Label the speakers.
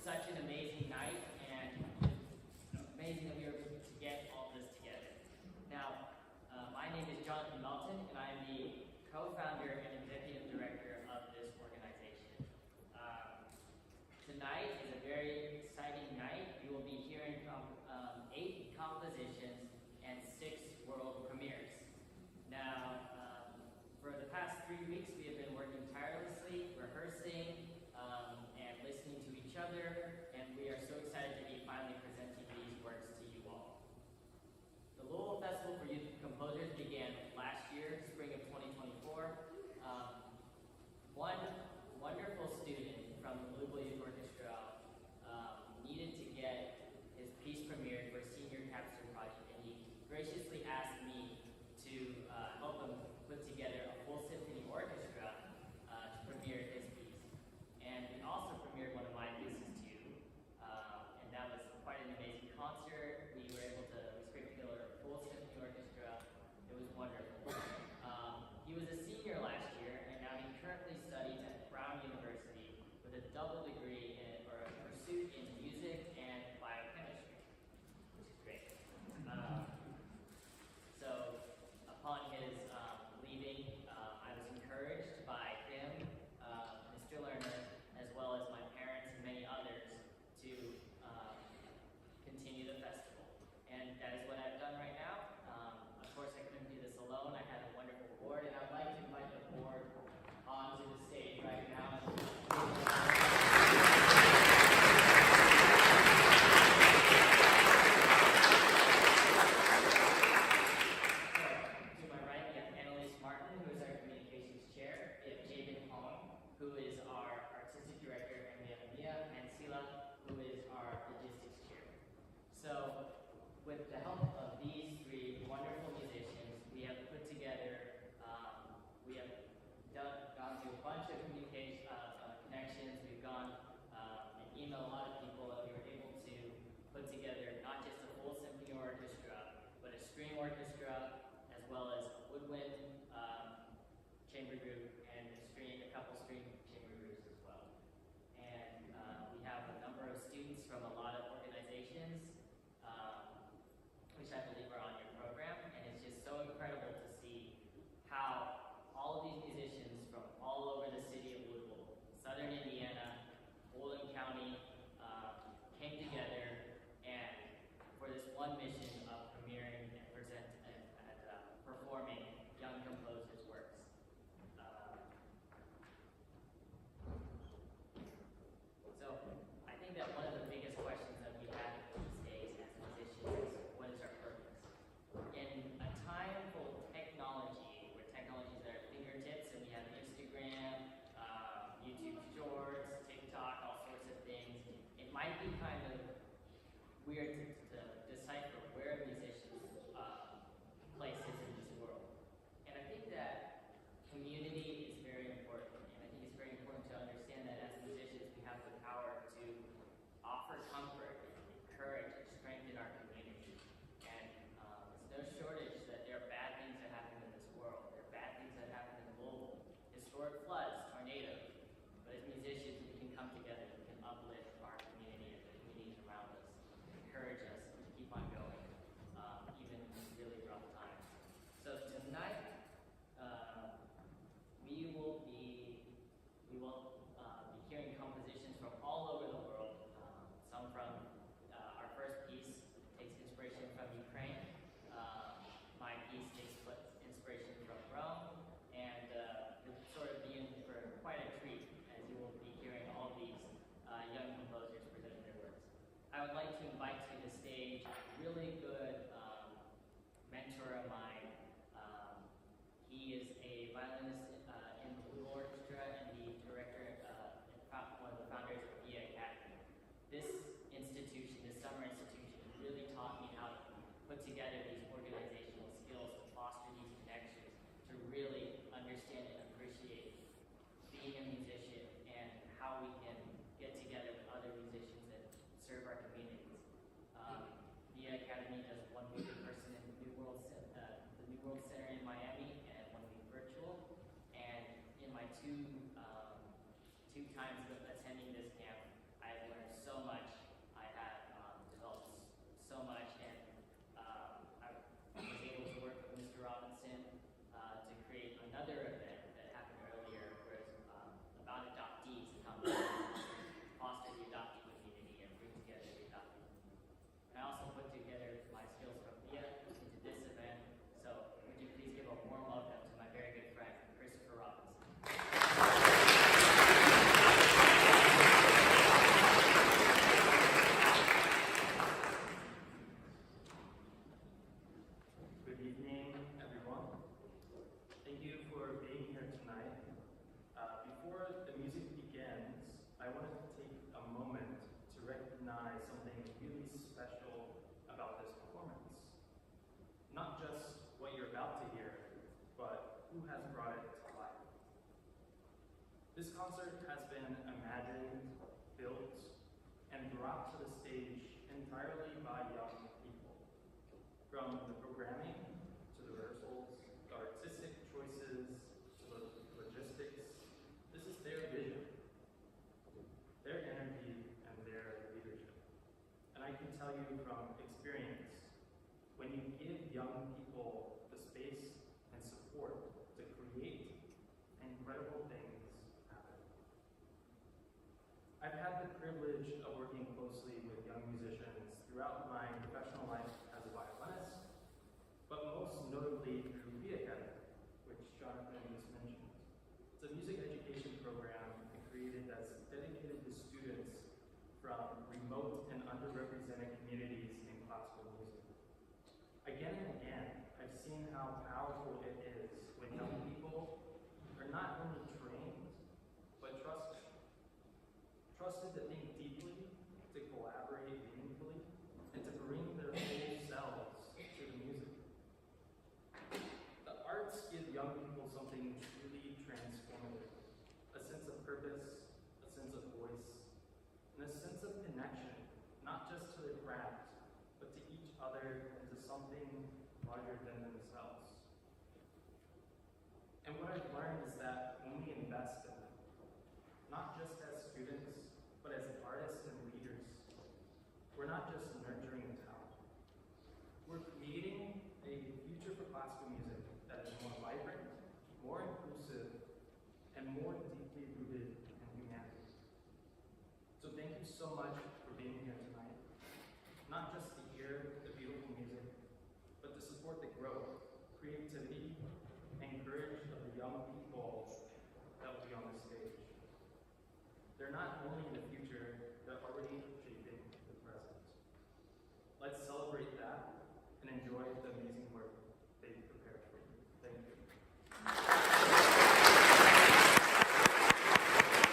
Speaker 1: such an amazing night, and amazing that we were able to get all this together. Now, my name is Jonathan Melton, and I am the co-founder and executive director of this organization. Tonight is a very exciting night. You will be hearing from 8 compositions and 6 world premieres. Now, for the past 3 weeks, we have been working tirelessly, rehearsing, and listening to each other, and we are so excited to be finally presenting these works to you all. The Louisville Festival for Youth Composers began last year, spring of 2024. One wonderful student from the Louisville Youth Orchestra needed to get his piece premiered for a senior capstone project, and he graciously asked me to help him put together a full symphony orchestra to premiere his piece. And we also premiered one of my pieces too, and that was quite an amazing concert. We scraped together a full symphony orchestra. It was wonderful. He was a senior last year, and now he currently studies at Brown University with a double degree or a pursuit in music and biochemistry, which is great. So upon his leaving, I was encouraged by him, Mr. Lerner, as well as my parents and many others to continue the festival. And that is what I've done right now. Of course, I couldn't do this alone. I had a wonderful board, and I'd like to invite the board onto the stage right now. To my right, we have Annalise Martin, who is our communications chair. We have Jabin Hong, who is our artistic director, and we have Mia Mansila, who is our logistics chair. So, with the help of these 3 wonderful musicians, we have put together, we have gone through a bunch of communication connections. We've gone and emailed a lot of people, and we were able to put together not just a full symphony orchestra, but a string orchestra, as well as a woodwind chamber group and a couple string chamber groups as well. And we have a number of students from a lot of organizations, which I believe are on your program, and it's just so incredible to see how all of these musicians from all over the city of Louisville, Southern Indiana, Fulton County, came together and for this one mission of premiering and performing young composers' works. So I think that one of the biggest questions that we have these days as musicians is, what is our purpose? In a time full of technology, where technology is at our fingertips, and we have Instagram, YouTube Shorts, TikTok, all sorts of things, it might be kind of weird to decipher where a musician's place is in this world. And I think that community is very important, and I think it's very important to understand that as musicians, we have the power to offer comfort, encourage, and strengthen our community. And it's no shortage that there are bad things that happen in this world. There are bad things that happen in Louisville, historic floods, tornadoes. But as musicians, we can come together, we can uplift our community and the communities around us, encourage us.
Speaker 2: Thank you for being here tonight. Before the music begins, I wanted to take a moment to recognize something really special about this performance. Not just what you're about to hear, but who has brought it to life. This concert has been imagined, built, and brought to the stage entirely by young people. From the programming, to the rehearsals, the artistic choices, to the logistics, this is their vision, their energy, and their leadership. And I can tell you from experience, when you give young people the space and support to create, incredible things happen. I've had the privilege of working closely with young musicians throughout my professional life as a violinist, but most notably through the Academy, which Jonathan just mentioned. It's a music education program created that's dedicated to students from remote and underrepresented communities in classical music. Again and again, I've seen how powerful it is when young people are not only trained, but trusted. Trusted to think deeply, to collaborate meaningfully, and to bring their whole selves to the music. The arts give young people something truly transformative, a sense of purpose, a sense of voice, and a sense of connection, not just to their craft, but to each other and to something larger than themselves. And what I've learned is that when we invest in them, not just as students, but as artists and leaders, we're not just nurturing talent. We're creating a future for classical music that is more vibrant, more inclusive, and more deeply rooted in humanity. So thank you so much for being here tonight. Not just to hear the beautiful music, but to support the growth, creativity, and courage of the young people